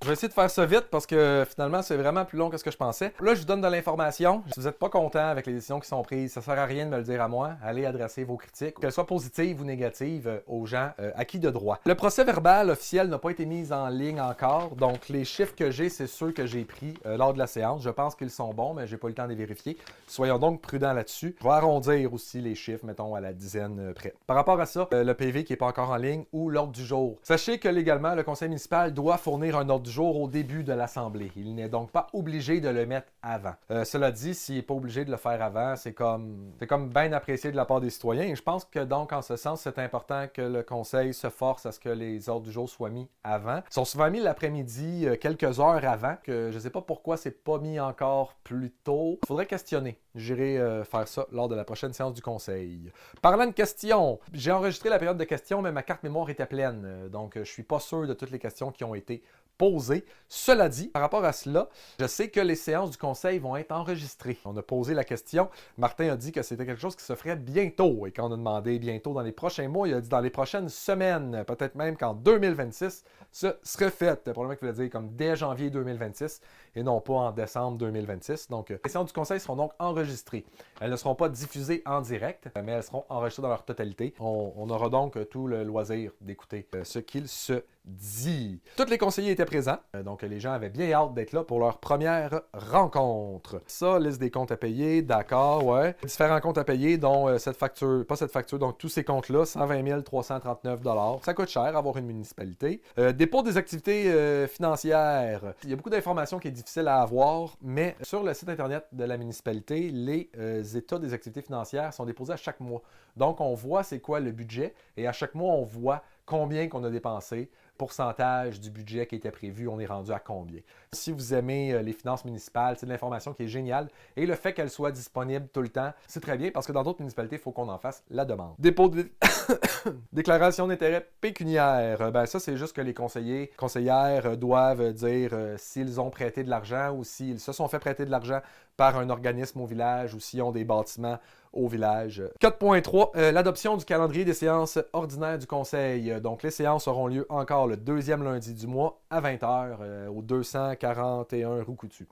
Je vais essayer de faire ça vite parce que finalement, c'est vraiment plus long que ce que je pensais. Là, je vous donne de l'information. Si vous n'êtes pas content avec les décisions qui sont prises, ça ne sert à rien de me le dire à moi. Allez adresser vos critiques, qu'elles soient positives ou négatives, aux gens acquis de droit. Le procès verbal officiel n'a pas été mis en ligne encore. Donc, les chiffres que j'ai, c'est ceux que j'ai pris lors de la séance. Je pense qu'ils sont bons, mais je n'ai pas eu le temps de les vérifier. Soyons donc prudents là-dessus. Je vais arrondir aussi les chiffres, mettons, à la dizaine près. Par rapport à ça, le PV qui n'est pas encore en ligne ou l'ordre du jour. Sachez que légalement, le conseil municipal doit fournir un ordre du jour au début de l'Assemblée. Il n'est donc pas obligé de le mettre avant. Cela dit, s'il n'est pas obligé de le faire avant, c'est comme bien apprécié de la part des citoyens. Et je pense que donc, en ce sens, c'est important que le conseil se force à ce que les ordres du jour soient mis avant. Ils sont souvent mis l'après-midi, quelques heures avant, que je ne sais pas pourquoi c'est pas mis encore plus tôt. Il faudrait questionner. J'irai faire ça lors de la prochaine séance du conseil. Parlant de questions, j'ai enregistré la période de questions, mais ma carte mémoire était pleine. Donc, je ne suis pas sûr de toutes les questions qui ont été posées. Cela dit, par rapport à cela, je sais que les séances du conseil vont être enregistrées. On a posé la question. Martin a dit que c'était quelque chose qui se ferait bientôt. Et quand on a demandé bientôt dans les prochains mois, il a dit dans les prochaines semaines, peut-être même qu'en 2026, ce serait fait. Probablement qu'il voulait dire comme dès janvier 2026 et non pas en décembre 2026. Donc, les séances du conseil seront donc enregistrées. Elles ne seront pas diffusées en direct, mais elles seront enregistrées dans leur totalité. On aura donc tout le loisir d'écouter ce qu'il se dit. Tous les conseillers étaient présents, donc les gens avaient bien hâte d'être là pour leur première rencontre. Ça, liste des comptes à payer, d'accord, ouais. Différents comptes à payer, dont cette facture, pas cette facture, donc tous ces comptes-là, 120 339 $. Ça coûte cher avoir une municipalité. Dépôt des activités financières. Il y a beaucoup d'informations qui est difficile à avoir, mais sur le site internet de la municipalité, les états des activités financières sont déposés à chaque mois. Donc, on voit c'est quoi le budget et à chaque mois, on voit combien qu'on a dépensé, pourcentage du budget qui était prévu, on est rendu à combien. Si vous aimez les finances municipales, c'est de l'information qui est géniale et le fait qu'elle soit disponible tout le temps, c'est très bien parce que dans d'autres municipalités, il faut qu'on en fasse la demande. Dépôt de déclaration d'intérêt pécuniaire. Ben ça, c'est juste que les conseillères doivent dire s'ils ont prêté de l'argent ou s'ils se sont fait prêter de l'argent par un organisme au village ou s'ils ont des bâtiments au village. 4.3, l'adoption du calendrier des séances ordinaires du conseil. Donc, les séances auront lieu encore le deuxième lundi du mois à 20h au 241 rue Coutu,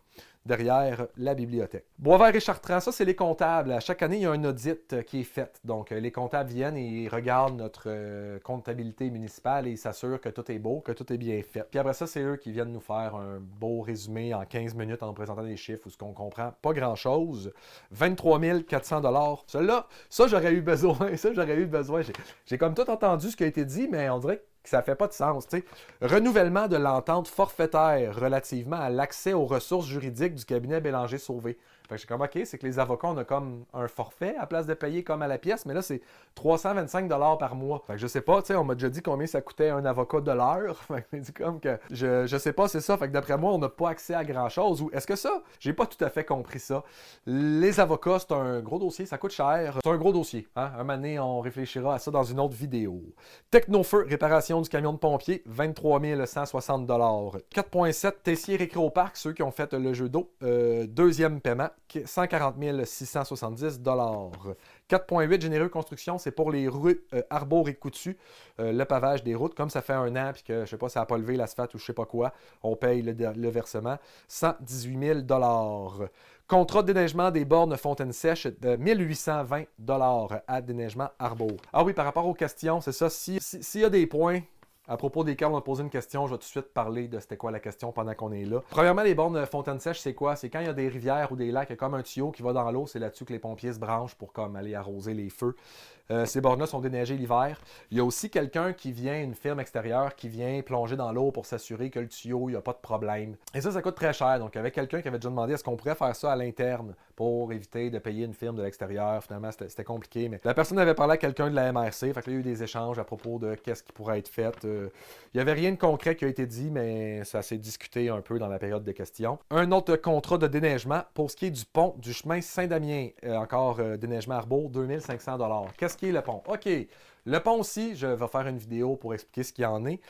derrière la bibliothèque. Boisvert et Chartrand, ça, c'est les comptables. À chaque année, il y a un audit qui est fait. Donc, les comptables viennent et ils regardent notre comptabilité municipale et ils s'assurent que tout est beau, que tout est bien fait. Puis après ça, c'est eux qui viennent nous faire un beau résumé en 15 minutes en nous présentant des chiffres où ce qu'on comprend pas grand-chose. 23 400 $. Celui-là, ça, j'aurais eu besoin. J'ai comme tout entendu ce qui a été dit, mais on dirait que ça fait pas de sens. T'sais. Renouvellement de l'entente forfaitaire relativement à l'accès aux ressources juridiques du cabinet Bélanger-Sauvé. Fait que j'ai comme, OK, c'est que les avocats, on a comme un forfait à place de payer comme à la pièce, mais là, c'est 325 $ par mois. Fait que je sais pas, tu sais, on m'a déjà dit combien ça coûtait un avocat de l'heure. Fait que j'ai dit comme que je sais pas, c'est ça. Fait que d'après moi, on n'a pas accès à grand-chose. Ou est-ce que ça? J'ai pas tout à fait compris ça. Les avocats, c'est un gros dossier, ça coûte cher. C'est un gros dossier. Hein? Un moment donné, on réfléchira à ça dans une autre vidéo. Technofeu, réparation du camion de pompier, 23 160 $. 4.7, Tessier Récréoparc, ceux qui ont fait le jeu d'eau, deuxième paiement, 140 670 $. 4.8, Généreux Construction, c'est pour les rues Arbour et Coutu, le pavage des routes. Comme ça fait un an, puis que, je sais pas, ça n'a pas levé l'asphalte ou je sais pas quoi, on paye le versement, 118 000 $. Contrat de déneigement des bornes Fontaine Sèche de 1820 $ à Déneigement Arbour. Ah oui, par rapport aux questions, c'est ça, s'il y a des points à propos desquels on a posé une question, je vais tout de suite parler de c'était quoi la question pendant qu'on est là. Premièrement, les bornes Fontaine Sèche, c'est quoi? C'est quand il y a des rivières ou des lacs, il y a comme un tuyau qui va dans l'eau, c'est là-dessus que les pompiers se branchent pour comme aller arroser les feux. Ces bornes-là sont déneigées l'hiver. Il y a aussi quelqu'un qui vient, une firme extérieure, qui vient plonger dans l'eau pour s'assurer que le tuyau, il n'y a pas de problème. Et ça coûte très cher. Donc, avec quelqu'un qui avait déjà demandé est-ce qu'on pourrait faire ça à l'interne pour éviter de payer une firme de l'extérieur. Finalement, c'était compliqué. Mais la personne avait parlé à quelqu'un de la MRC. Fait que là, il y a eu des échanges à propos de qu'est-ce qui pourrait être fait. Il n'y avait rien de concret qui a été dit, mais ça s'est discuté un peu dans la période de questions. Un autre contrat de déneigement pour ce qui est du pont du chemin Saint-Damien. Encore déneigement Arbour, 2500 $. Qu'est-ce qui est le pont? OK. Le pont aussi, je vais faire une vidéo pour expliquer ce qu'il y en est.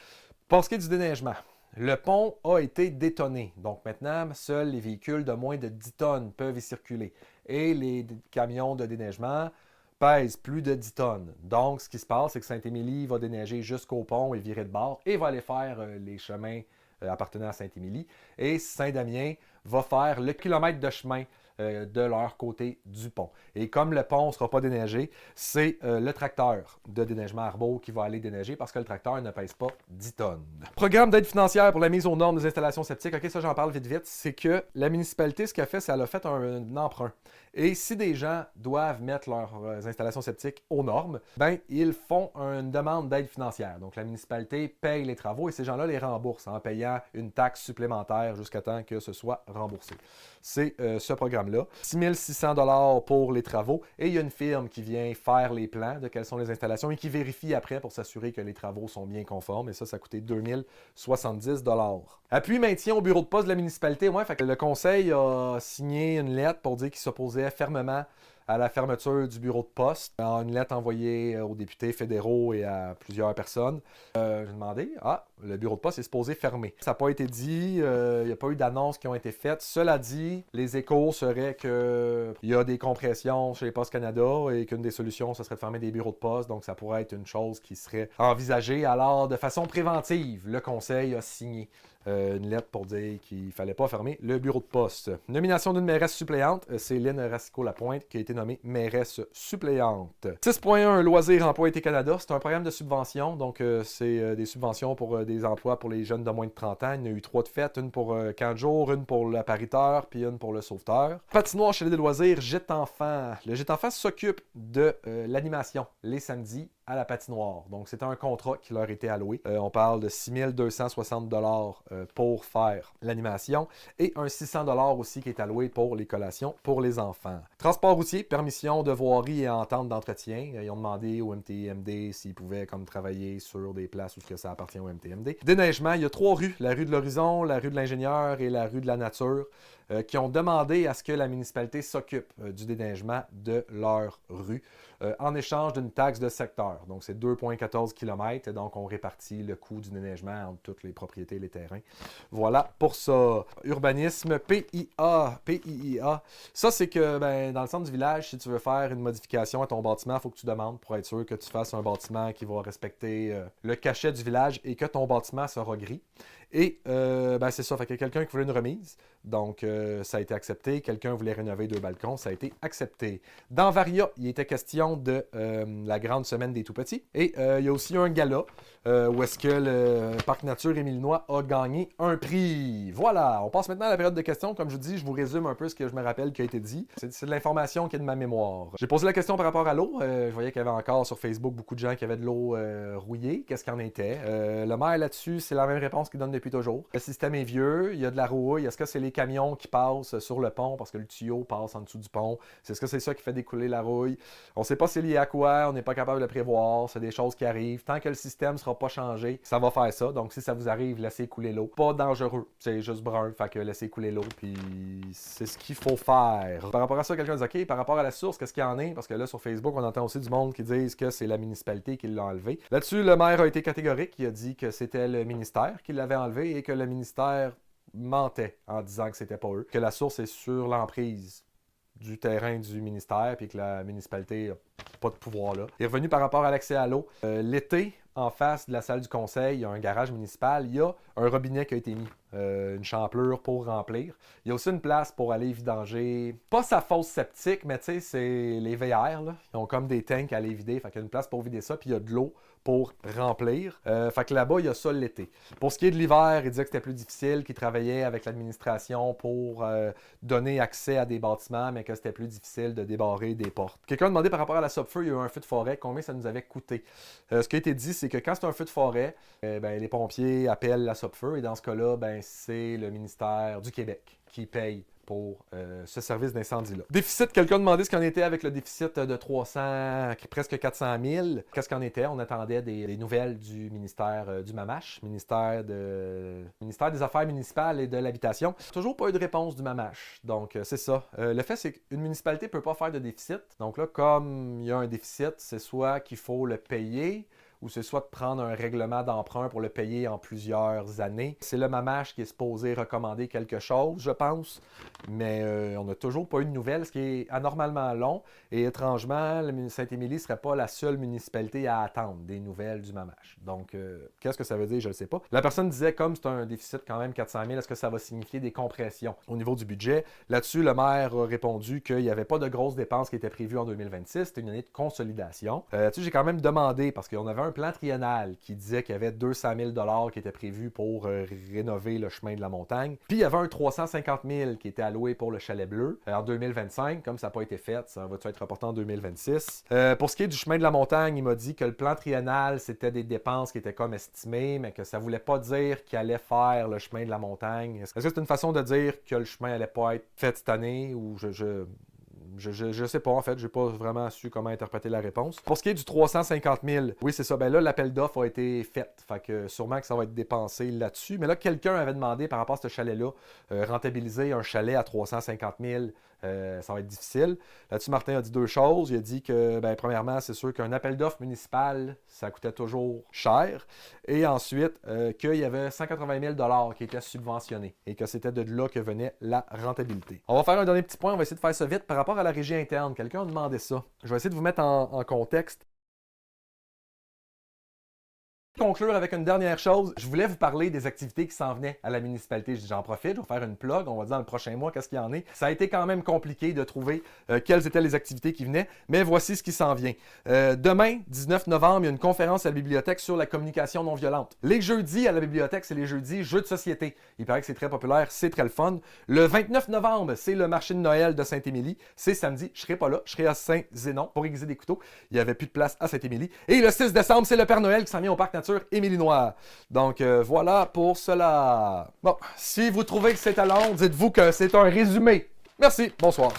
Pour ce qui est du déneigement, le pont a été détonné. Donc maintenant, seuls les véhicules de moins de 10 tonnes peuvent y circuler. Et les camions de déneigement pèsent plus de 10 tonnes. Donc, ce qui se passe, c'est que Saint-Émilie va déneiger jusqu'au pont et virer de bord et va aller faire les chemins appartenant à Saint-Émilie. Et Saint-Damien va faire le kilomètre de chemin de leur côté du pont. Et comme le pont ne sera pas déneigé, c'est le tracteur de déneigement Arbour qui va aller déneiger parce que le tracteur ne pèse pas 10 tonnes. Programme d'aide financière pour la mise aux normes des installations septiques. OK, ça j'en parle vite. C'est que la municipalité, ce qu'elle fait, c'est qu'elle a fait un emprunt. Et si des gens doivent mettre leurs installations septiques aux normes, ben ils font une demande d'aide financière. Donc la municipalité paye les travaux et ces gens-là les remboursent en payant une taxe supplémentaire jusqu'à temps que ce soit remboursé. C'est ce programme-là. 6 600 $ pour les travaux. Et il y a une firme qui vient faire les plans de quelles sont les installations et qui vérifie après pour s'assurer que les travaux sont bien conformes. Et ça a coûté 2070 $. Appui maintien au bureau de poste de la municipalité. Ouais, fait que le conseil a signé une lettre pour dire qu'il s'opposait fermement à la fermeture du bureau de poste. Une lettre envoyée aux députés fédéraux et à plusieurs personnes. J'ai demandé, le bureau de poste est supposé fermer. Ça n'a pas été dit, il n'y a pas eu d'annonces qui ont été faites. Cela dit, les échos seraient qu'il y a des compressions chez les Postes Canada et qu'une des solutions, ce serait de fermer des bureaux de poste. Donc, ça pourrait être une chose qui serait envisagée. Alors, de façon préventive, le conseil a signé une lettre pour dire qu'il ne fallait pas fermer le bureau de poste. Nomination d'une mairesse suppléante, Céline Racicot-Lapointe, qui a été nommée mairesse suppléante. 6.1 Loisirs Emploi Été Canada, c'est un programme de subvention, donc c'est des subventions pour des emplois pour les jeunes de moins de 30 ans. Il y en a eu 3 de faites, une pour camp de jour, une pour le pariteur, puis une pour le sauveteur. Patinoire chez les loisirs, Gîte Enfant. Le Gîte Enfant s'occupe de l'animation les samedis à la patinoire. Donc, c'est un contrat qui leur était alloué. On parle de 6 260 $ pour faire l'animation et un 600 $ aussi qui est alloué pour les collations pour les enfants. Transport routier, permission de voirie et entente d'entretien. Ils ont demandé au MTMD s'ils pouvaient comme travailler sur des places où ça appartient au MTMD. Déneigement, il y a 3 rues, la rue de l'Horizon, la rue de l'Ingénieur et la rue de la Nature, qui ont demandé à ce que la municipalité s'occupe du déneigement de leur rue en échange d'une taxe de secteur. Donc, c'est 2,14 km et donc on répartit le coût du déneigement entre toutes les propriétés et les terrains. Voilà pour ça. Urbanisme, PIA. Ça, c'est que dans le centre du village, si tu veux faire une modification à ton bâtiment, il faut que tu demandes pour être sûr que tu fasses un bâtiment qui va respecter le cachet du village et que ton bâtiment sera gris. Et c'est ça, fait qu'il y a quelqu'un qui voulait une remise, donc ça a été accepté. Quelqu'un voulait rénover 2 balcons, ça a été accepté. Dans Varia, il était question de la grande semaine des tout-petits. Et il y a aussi un gala où est-ce que le Parc Nature Émile-Noix a gagné un prix. Voilà, on passe maintenant à la période de questions. Comme je vous dis, je vous résume un peu ce que je me rappelle qui a été dit. C'est de l'information qui est de ma mémoire. J'ai posé la question par rapport à l'eau. Je voyais qu'il y avait encore sur Facebook beaucoup de gens qui avaient de l'eau rouillée. Qu'est-ce qu'il en était? Le maire là-dessus, c'est la même réponse qu'il donne depuis toujours. Le système est vieux, il y a de la rouille. Est-ce que c'est les camions qui passent sur le pont parce que le tuyau passe en dessous du pont? Est-ce que c'est ça qui fait découler la rouille? On ne sait pas c'est lié à quoi, on n'est pas capable de le prévoir, c'est des choses qui arrivent. Tant que le système ne sera pas changé, ça va faire ça. Donc si ça vous arrive, laissez couler l'eau. Pas dangereux, c'est juste brun, fait que laissez couler l'eau, puis c'est ce qu'il faut faire. Par rapport à ça, quelqu'un dit OK, par rapport à la source, qu'est-ce qu'il y en est? Parce que là, sur Facebook, on entend aussi du monde qui disent que c'est la municipalité qui l'a enlevé. Là-dessus, le maire a été catégorique, il a dit que c'était le ministère qui l'avait enlevé et que le ministère mentait en disant que c'était pas eux, que la source est sur l'emprise du terrain du ministère puis que la municipalité n'a pas de pouvoir là. Il est revenu par rapport à l'accès à l'eau. L'été, en face de la salle du conseil, il y a un garage municipal, il y a un robinet qui a été mis, une champlure pour remplir. Il y a aussi une place pour aller vidanger, pas sa fosse septique, mais tu sais, c'est les VR, là. Ils ont comme des tanks à aller vider, fait qu'il y a une place pour vider ça, puis il y a de l'eau pour remplir. Fait que là-bas, il y a ça l'été. Pour ce qui est de l'hiver, il disait que c'était plus difficile, qu'il travaillait avec l'administration pour donner accès à des bâtiments, mais que c'était plus difficile de débarrer des portes. Quelqu'un a demandé par rapport à la Sopfeu, il y a eu un feu de forêt, combien ça nous avait coûté. Ce qui a été dit, c'est que quand c'est un feu de forêt, les pompiers appellent la Sopfeu et dans ce cas-là, c'est le ministère du Québec qui paye pour ce service d'incendie-là. Déficit, quelqu'un a demandé ce qu'en était avec le déficit de 300, presque 400 000. Qu'est-ce qu'en était? On attendait des nouvelles du ministère du MAMACH, ministère des Affaires municipales et de l'Habitation. Toujours pas eu de réponse du MAMACH. Donc, c'est ça. Le fait, c'est qu'une municipalité ne peut pas faire de déficit. Donc là, comme il y a un déficit, c'est soit qu'il faut le payer ou c'est soit de prendre un règlement d'emprunt pour le payer en plusieurs années. C'est le MAMACH qui est supposé recommander quelque chose, je pense, mais on n'a toujours pas eu de nouvelles, ce qui est anormalement long. Et étrangement, Saint-Émilie ne serait pas la seule municipalité à attendre des nouvelles du MAMACH. Donc, qu'est-ce que ça veut dire? Je ne le sais pas. La personne disait, comme c'est un déficit quand même 400 000, est-ce que ça va signifier des compressions au niveau du budget? Là-dessus, le maire a répondu qu'il n'y avait pas de grosses dépenses qui étaient prévues en 2026. C'était une année de consolidation. Là-dessus, j'ai quand même demandé, parce qu'on avait un plan triennal qui disait qu'il y avait 200 000 qui étaient prévus pour rénover le chemin de la montagne. Puis, il y avait un 350 000 qui était alloué pour le chalet bleu en 2025. Comme ça n'a pas été fait, ça va être reporté en 2026. Pour ce qui est du chemin de la montagne, il m'a dit que le plan triennal, c'était des dépenses qui étaient comme estimées, mais que ça ne voulait pas dire qu'il allait faire le chemin de la montagne. Est-ce que c'est une façon de dire que le chemin n'allait pas être fait cette année ou je sais pas, en fait. J'ai pas vraiment su comment interpréter la réponse. Pour ce qui est du 350 000, oui, c'est ça. Ben là, l'appel d'offres a été fait. Fait que sûrement que ça va être dépensé là-dessus. Mais là, quelqu'un avait demandé par rapport à ce chalet-là, rentabiliser un chalet à 350 000, ça va être difficile. Là-dessus, Martin a dit deux choses. Il a dit que, ben, premièrement, c'est sûr qu'un appel d'offres municipal, ça coûtait toujours cher. Et ensuite, qu'il y avait 180 000 qui étaient subventionnés et que c'était de là que venait la rentabilité. On va faire un dernier petit point. On va essayer de faire ça vite par rapport à la régie interne. Quelqu'un a demandé ça. Je vais essayer de vous mettre en contexte. Conclure avec une dernière chose, je voulais vous parler des activités qui s'en venaient à la municipalité. J'en profite, je vais faire une plug, on va dire dans le prochain mois qu'est-ce qu'il y en est. Ça a été quand même compliqué de trouver quelles étaient les activités qui venaient, mais voici ce qui s'en vient. Demain, 19 novembre, il y a une conférence à la bibliothèque sur la communication non violente. Les jeudis à la bibliothèque, c'est les jeudis jeux de société. Il paraît que c'est très populaire, c'est très le fun. Le 29 novembre, c'est le marché de Noël de Saint-Émilie. C'est samedi, je serai pas là, je serai à Saint-Zénon pour aiguiser des couteaux. Il n'y avait plus de place à Saint-Émilie. Et le 6 décembre, c'est le Père Noël qui s'en vient au Parc Nature Émilie-Noire. Donc voilà pour cela. Bon, si vous trouvez que c'est à long, dites-vous que c'est un résumé. Merci, bonsoir.